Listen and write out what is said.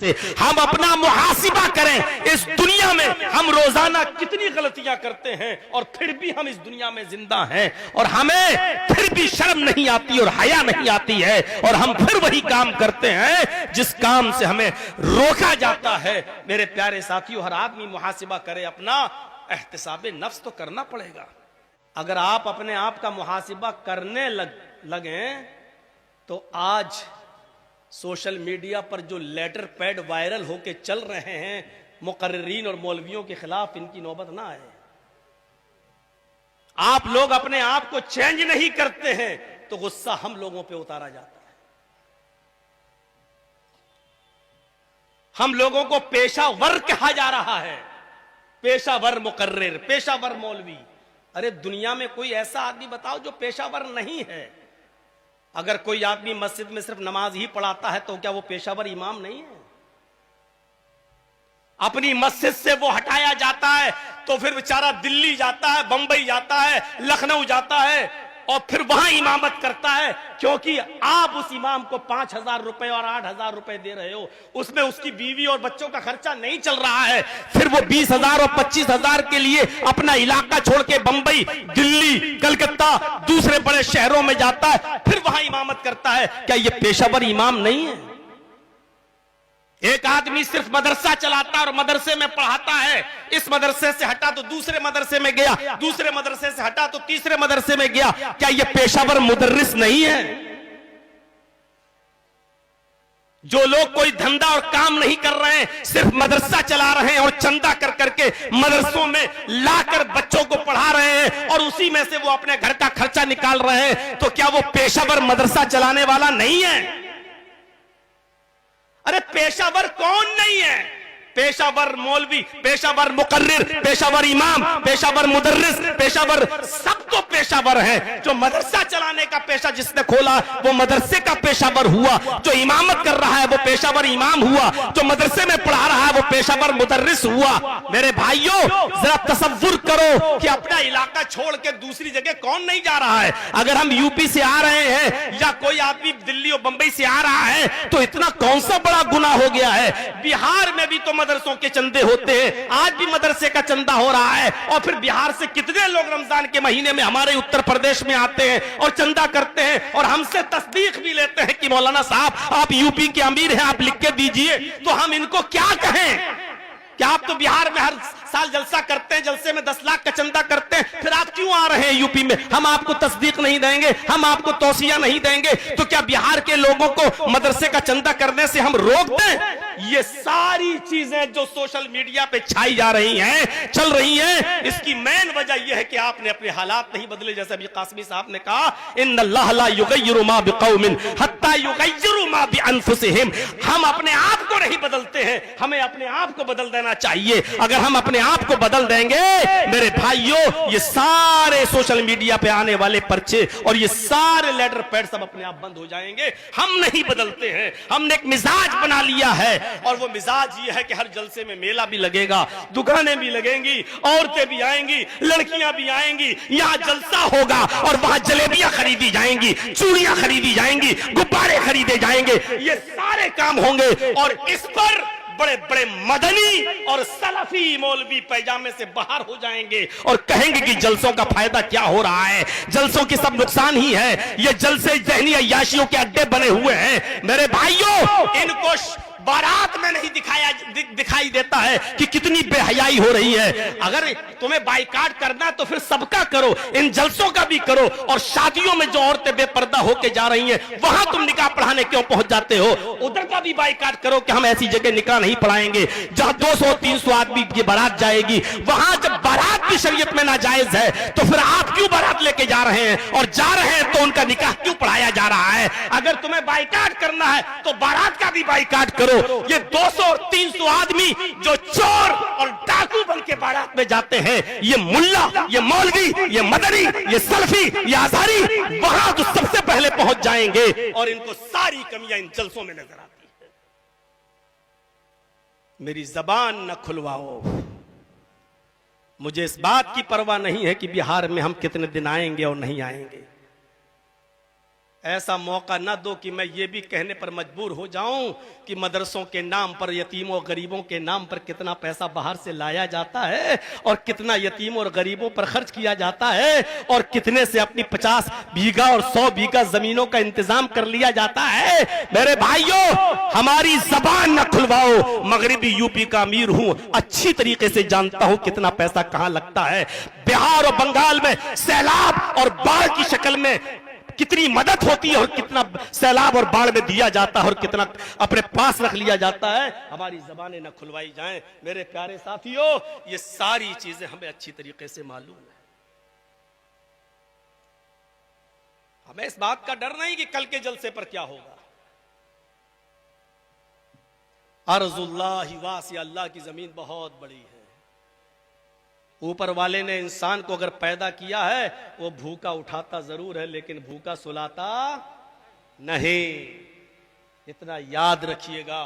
से हम अपना मुहासिबा करें। इस दुनिया में हम रोजाना कितनी गलतियां करते हैं और फिर भी हम इस दुनिया में जिंदा हैं और हमें फिर भी शर्म नहीं आती और हया नहीं आती है और हम फिर वही काम करते हैं जिस काम से हमें रोका जाता है। मेरे प्यारे साथियों, हर आदमी मुहासिबा करे, अपना एहतिसाबे नफ्स तो करना पड़ेगा। अगर आप अपने आप का मुहासिबा करने लगे तो आज सोशल मीडिया पर जो लेटर पैड वायरल होके चल रहे हैं मुकर्रिरीन और मौलवियों के खिलाफ, इनकी नौबत ना आए। आप लोग अपने आप को चेंज नहीं करते हैं तो गुस्सा हम लोगों पे उतारा जाता है। हम लोगों को पेशावर कहा जा रहा है, पेशावर मुकर्रिर, पेशावर मौलवी। अरे दुनिया में कोई ऐसा आदमी बताओ जो पेशावर नहीं है। अगर कोई आदमी मस्जिद में सिर्फ नमाज ही पढ़ाता है तो क्या वो पेशावर इमाम नहीं है? अपनी मस्जिद से वो हटाया जाता है तो फिर बेचारा दिल्ली जाता है, बंबई जाता है, लखनऊ जाता है और फिर वहां इमामत करता है, क्योंकि आप उस इमाम को 5,000 रुपए और 8,000 रुपए दे रहे हो। उसमें उसकी बीवी और बच्चों का खर्चा नहीं चल रहा है। फिर वो 20,000 और 25,000 के लिए अपना इलाका छोड़ के बंबई, दिल्ली, कलकत्ता, दूसरे बड़े शहरों में जाता है, फिर वहां इमामत करता है। क्या ये पेशावर इमाम नहीं है? एक आदमी सिर्फ मदरसा चलाता और मदरसे में पढ़ाता है, इस मदरसे से हटा तो दूसरे मदरसे में गया, दूसरे मदरसे से हटा तो तीसरे मदरसे में गया। क्या यह पेशावर मुदर्रिस नहीं है? जो लोग कोई धंधा और काम नहीं कर रहे हैं, सिर्फ मदरसा चला रहे हैं और चंदा कर करके मदरसों में लाकर बच्चों को पढ़ा रहे हैं और उसी में से वो अपने घर का खर्चा निकाल रहे हैं, तो क्या वो पेशावर मदरसा चलाने वाला नहीं है? अरे पेशावर कौन नहीं है? पेशावर मौलवी, पेशावर मुकर्रिर, पेशावर इमाम, पेशावर मुदर्रिस, पेशावर, सब तो पेशावर है। जो मदरसा चलाने का पेशा जिसने खोला वो मदरसे का पेशावर हुआ, जो इमामत कर रहा है वो पेशावर इमाम हुआ, जो मदरसे में पढ़ा रहा है वो पेशावर मुदर्रिस हुआ। मेरे भाइयों, जरा तसव्वुर करो कि अपना इलाका छोड़ के दूसरी जगह कौन नहीं जा रहा है। अगर हम यूपी से आ रहे हैं या कोई आदमी दिल्ली और बंबई से आ रहा है तो इतना कौन सा बड़ा गुनाह हो गया है? बिहार में भी तो मदरसों के चंदे होते हैं, आज भी मदरसे का चंदा हो रहा है। और फिर बिहार से कितने लोग रमजान के महीने में हमारे उत्तर प्रदेश में आते हैं और चंदा करते हैं और हमसे तस्दीक भी लेते हैं कि मौलाना साहब आप यूपी के अमीर हैं, आप लिख के दीजिए। तो हम इनको क्या कहें? क्या आप तो बिहार में हर साल जलसा करते हैं, जलसे में 10 लाख का चंदा करते हैं, फिर आप क्यों आ रहे हैं यूपी में? हम आपको तस्दीक नहीं देंगे, हम आपको तौसिया नहीं देंगे। तो क्या बिहार के लोगों को मदरसे का चंदा करने से हम रोक दें? ये सारी चीजें जो सोशल मीडिया पे छाई जा रही हैं, चल रही हैं, इसकी मेन वजह यह है कि आपने अपने हालात नहीं बदले। जैसे अभी कासमी साहब ने कहा, इन्नल्लाह ला युगय्यिरु मा बिकौमिन हत्ता युगय्यिरु मा बिअनफुसिहिम। हम अपने आप को नहीं बदलते हैं, हमें अपने आप को बदल देना चाहिए। अगर हम अपने आप को बदल देंगे मेरे भाइयों, ये सारे सोशल मीडिया पे आने वाले पर्चे और ये सारे लेटर पैड सब अपने आप बंद हो जाएंगे। हम नहीं बदलते हैं, हमने एक मिजाज बना लिया है और वो मिजाज ये है कि हर जलसे में मेला भी लगेगा, दुकानें भी लगेंगी, औरतें भी आएंगी, लड़कियां भी आएंगी, यहाँ जलसा होगा और वहां जलेबियां खरीदी जाएंगी, चूड़ियां खरीदी जाएंगी, गुब्बारे खरीदे जाएंगे, ये सारे काम होंगे। और इस पर बड़े बड़े मदनी और सलफी मौलवी पैजामे से बाहर हो जाएंगे और कहेंगे कि जलसों का फायदा क्या हो रहा है, जलसों की सब नुकसान ही है, ये जलसे ज़हनी अय्याशियों के अड्डे बने हुए हैं। मेरे भाइयों, इनको बारात में नहीं दिखाई देता है कि कितनी बेहयाई हो रही है। अगर तुम्हें बाइकाट करना तो फिर सबका करो, इन जलसों का भी करो। और शादियों में जो औरतें बेपर्दा होके जा रही हैं वहां तुम निकाह पढ़ाने क्यों पहुंच जाते हो? उधर का भी बाइकाट करो कि हम ऐसी जगह निकाह नहीं पढ़ाएंगे जहां 200-300 आदमी की बारात जाएगी। वहां जब बारात भी शरीयत में नाजायज है तो फिर आप क्यों बारात लेके जा रहे हैं? और जा रहे हैं तो उनका निकाह क्यों पढ़ाया जा रहा है? अगर तुम्हें बाइकाट करना है तो बारात का भी बाइकाट करो। ये 200 और 300 आदमी जो चोर और डाकू बन के बारात में जाते हैं, ये मुल्ला, ये मौलवी, ये मदनी, ये सल्फी, ये आज़ारी, वहां तो सबसे पहले पहुंच जाएंगे और इनको सारी कमियां इन जलसों में नजर आती है। मेरी जबान न खुलवाओ, मुझे इस बात की परवाह नहीं है कि बिहार में हम कितने दिन आएंगे और नहीं आएंगे। ऐसा मौका ना दो कि मैं ये भी कहने पर मजबूर हो जाऊं कि मदरसों के नाम पर, यतीमों गरीबों के नाम पर कितना पैसा बाहर से लाया जाता है और कितना यतीमों और गरीबों पर खर्च किया जाता है और कितने से अपनी 50 बीघा और 100 बीघा जमीनों का इंतजाम कर लिया जाता है। मेरे भाइयों, हमारी जबान न खुलवाओ। मगरिबी यूपी का अमीर हूं, अच्छी तरीके से जानता हूं कितना पैसा कहां लगता है। बिहार और बंगाल में सैलाब और बाढ़ की शक्ल में कितनी मदद होती है और कितना सैलाब और बाढ़ में दिया जाता है और कितना अपने पास रख लिया जाता है। हमारी जबानें न खुलवाई जाएं। मेरे प्यारे साथियों, ये सारी चीजें हमें अच्छी तरीके से मालूम है। हमें इस बात का डर नहीं कि कल के जलसे पर क्या होगा। अर्जुल्लाहि वासिया, अल्लाह की जमीन बहुत बड़ी है। ऊपर वाले ने इंसान को अगर पैदा किया है, वो भूखा उठाता जरूर है लेकिन भूखा सुलाता नहीं। इतना याद रखिएगा।